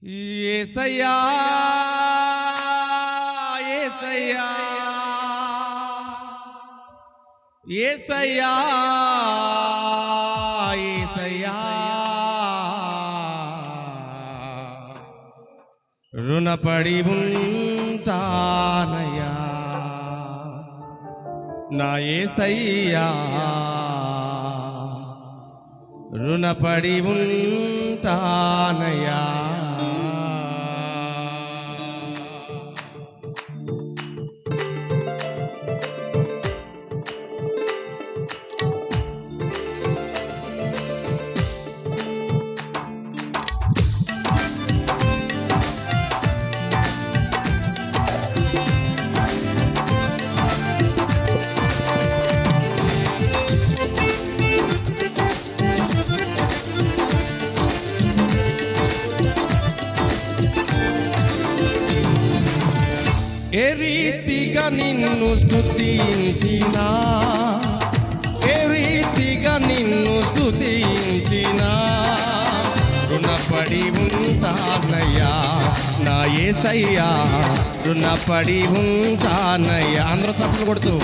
యేసయ్యా యేసయ్యా యేసయ్యా యేసయ్యా రుణపడి ఉంటానయ్యా నా యేసయ్యా రుణపడి ఉంటానయ్యా ఏ రీతిగా నిన్ను స్తుతించినా ఏ రీతిగా నిన్ను స్తుతించినా రుణపడి ఉంటానయ్యా నా యేసయ్యా రుణపడి ఉంటానయ్యా అందరూ చప్పట్లు కొడుతూ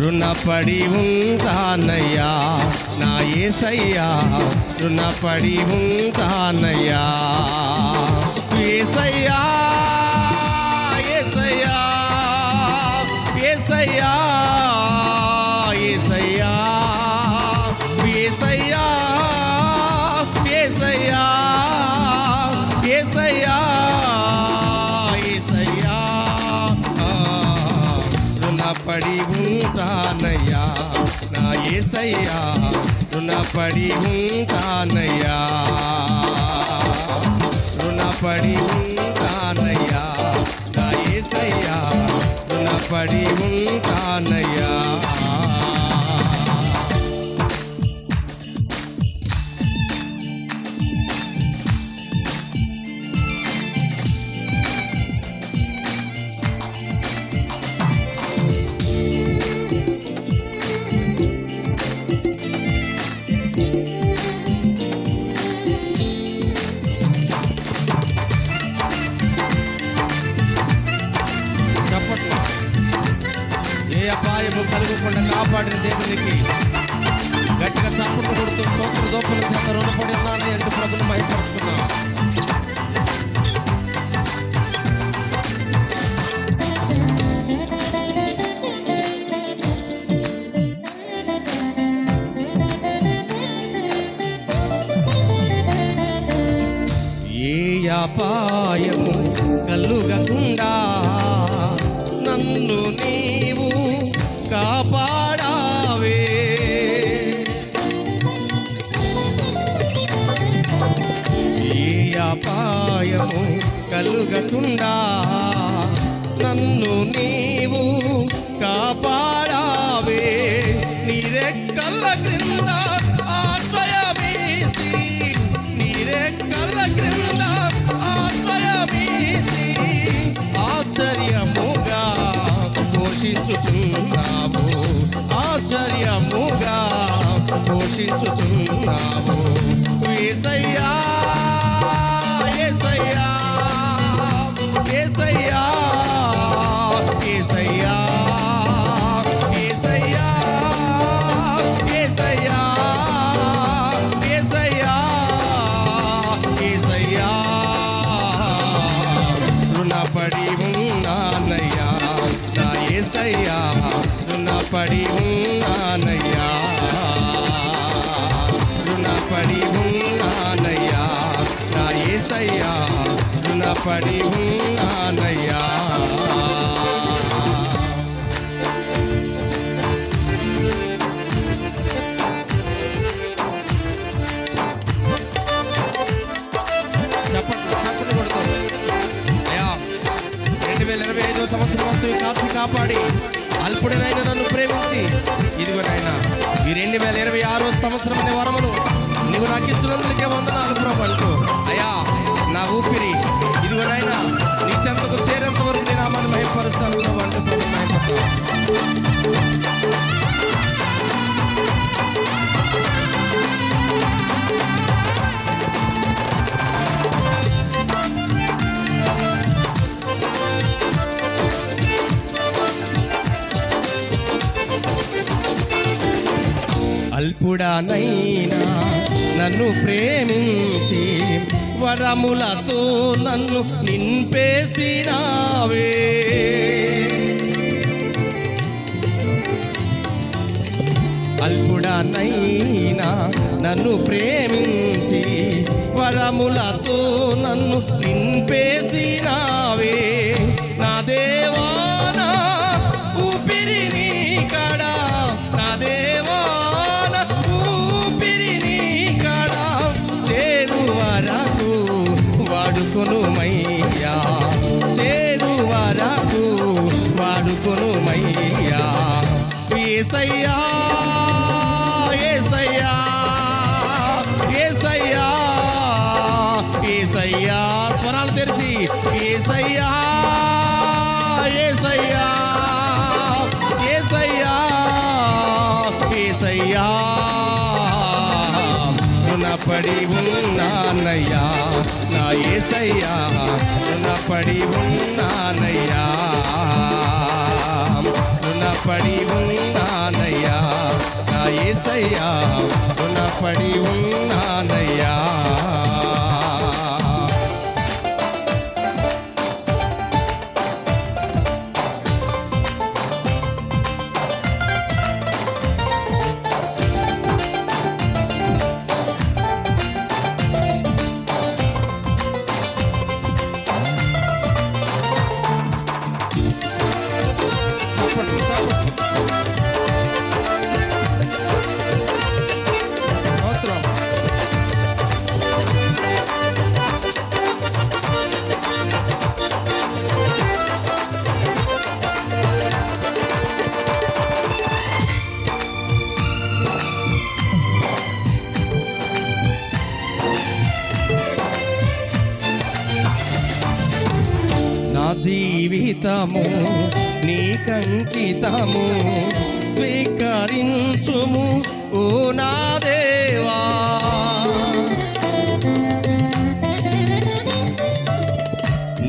రుణపడి ఉంటానయ్యా నా యేసయ్యా రుణపడి ఉంటానయ్యా యేసయ్యా యేసయ్యా యేసయ్యా యేసయ్యా యేసయ్యా యేసయ్యా యేసయ్యా రుణపడి ఉంటానయ్యా నా యేసయ్యా రుణపడి ఉంటానయ్యా రుణపడి ఉంటానయ్యా నా యేసయ్యా రుణపడి ఉంటానయ్యా ఏ అపాయము కలుగకుండా కాపాడిన దేవునికి గట్టిగా చప్పట్లు కొడుతూ స్తోత్ర దోపుల చేత రుణపడి ఉన్నాను అంటూ ప్రభుని బయటపరుచుకున్నాం. ఏ అపాయము కలుగకుండా నన్ను నీవు కాపాడావే ఏ అపాయము కలుగకుండా నన్ను నీవు కాపాడావే నీరెక్కల క్రింద ఆశ్రయమీచి నీరెక్కల క్రింద ఆశ్రయమీచి ఆశ్చర్యముగా పోషించుచున్నావు ఆశ్చర్యముగా పోషించుచున్నావు యేసయ్యా యేసయ్యా యేసయ్యా యేసయ్యా యేసయ్యా యేసయ్యా యేసయ్యా యేసయ్యా రుణపడి ఉన్నానయ్యా నా యేసయ్యా రుణపడి ఉన్నానయ్యా రుణపడి ఉన్నానయ్యా నా యేసయ్యా రుణపడి ఉన్నానయ్యా చప్పట్లు కొడతారు అయ్యా 2025 సంవత్సరం అంతా కాచి కాపాడి అల్పుడనైనా నన్ను ప్రేమించి ఇదిగో నాయనా ఈ 2026 సంవత్సరం అనే వరమును నువ్వు నాకు ఇచ్చినందుకే వందనాలు ప్రభు అంటూ అయ్యా నా ఊపిరి ఇదిగో నాయనా నీ చెంతకు చేరేంత వరకు నీ నామాన్ని మహిమపరుస్తాను ప్రభు అంటూ ప్రభు మహిమపరుస్తాను. నన్ను ప్రేమించి వరములతో నన్ను నింపేసినావే. అల్పుడనైనా నన్ను ప్రేమించి వరములతో నన్ను నింపేసినావే. నా దేవా నా ఊపిరి నీ కాడ, నా దేవా నా ఊపిరి నీ కాడ చేరు వరకు వాడుకొనుమయ్యా, చేరు వరకు వాడుకొనుమయ్యా. యేసయ్యా యేసయ్యా యేసయ్యా యేసయ్యా, స్వరాలు తెరిచి యేసయ్యా యేసయ్యా యేసయ్యా యేసయ్యా, రుణపడి ఉన్నానయ్యా నా యేసయ్యా, రుణపడి ఉన్నానయ్యా, రుణపడి ఉన్నానయ్యా నా యేసయ్యా, రుణపడి ఉన్నానయ్యా. నా జీవితము నీకంకితము స్వీకరించుము ఓ నా దేవా.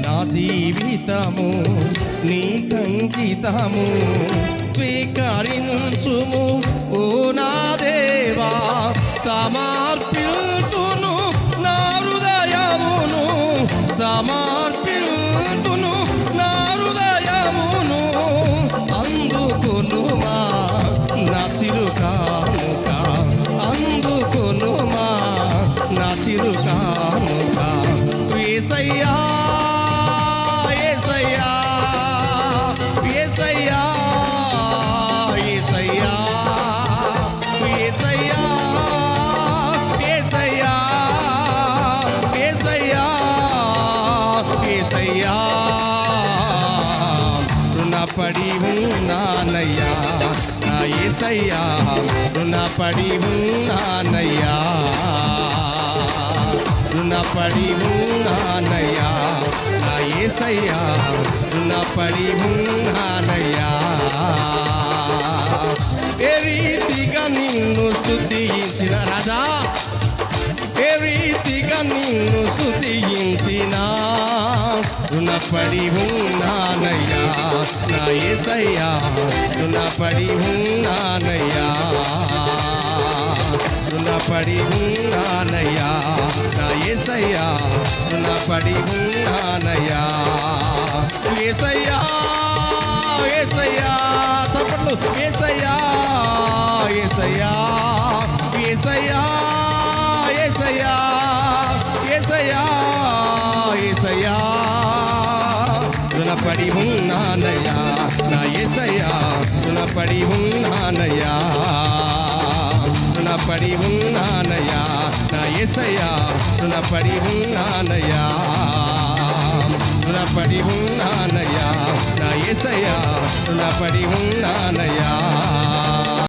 నా జీవితము నీకంకితము స్వీకరించుము ఓ నా దేవా. సమర్పిల్తును నా హృదయమును, సమర్పిల్తును నా హృదయమును, అందుకొనుమా నా చిరుకానుక, అందుకొనుమా నా చిరుకానుక. యేసయ్యా యేసయ్యా యేసయ్యా యేసయ్యా యేసయ్యా యేసయ్యా యేసయ్యా యేసయ్యా, రుణపడి ఉన్నానయ్యా నా యేసయ్యా, రుణపడి ఉన్నానయ్యా, రుణపడి ఉన్నానయ్యా నా యేసయ్యా, రుణపడి ఉన్నానయ్యా. ఏ రీతిగా నిన్ను స్తుతించిన రాజా, ఏ రీతిగా నిన్ను స్తుతించిన, రుణపడి ఉన్నానయ్యా నా యేసయ్యా, రుణపడి ఉన్నానయ్యా, రుణపడి ఉన్నానయ్యా నా యేసయ్యా, రుణపడి ఉన్నానయ్యా. యేసయ్యా యేసయ్యా, చప్పట్లు. యేసయ్యా యేసయ్యా యేసయ్యా యేసయ్యా యేసయ్యా యేసయ్యా, రుణపడి ఉన్నానయ్యా నా యేసయ్యా, రుణపడి ఉన్నానయ్యా, రుణపడి ఉన్నానయ్యా నా యేసయ్యా, రుణపడి ఉన్నానయ్యా, రుణపడి ఉన్నానయ్యా నా యేసయ్యా, రుణపడి ఉన్నానయ్యా.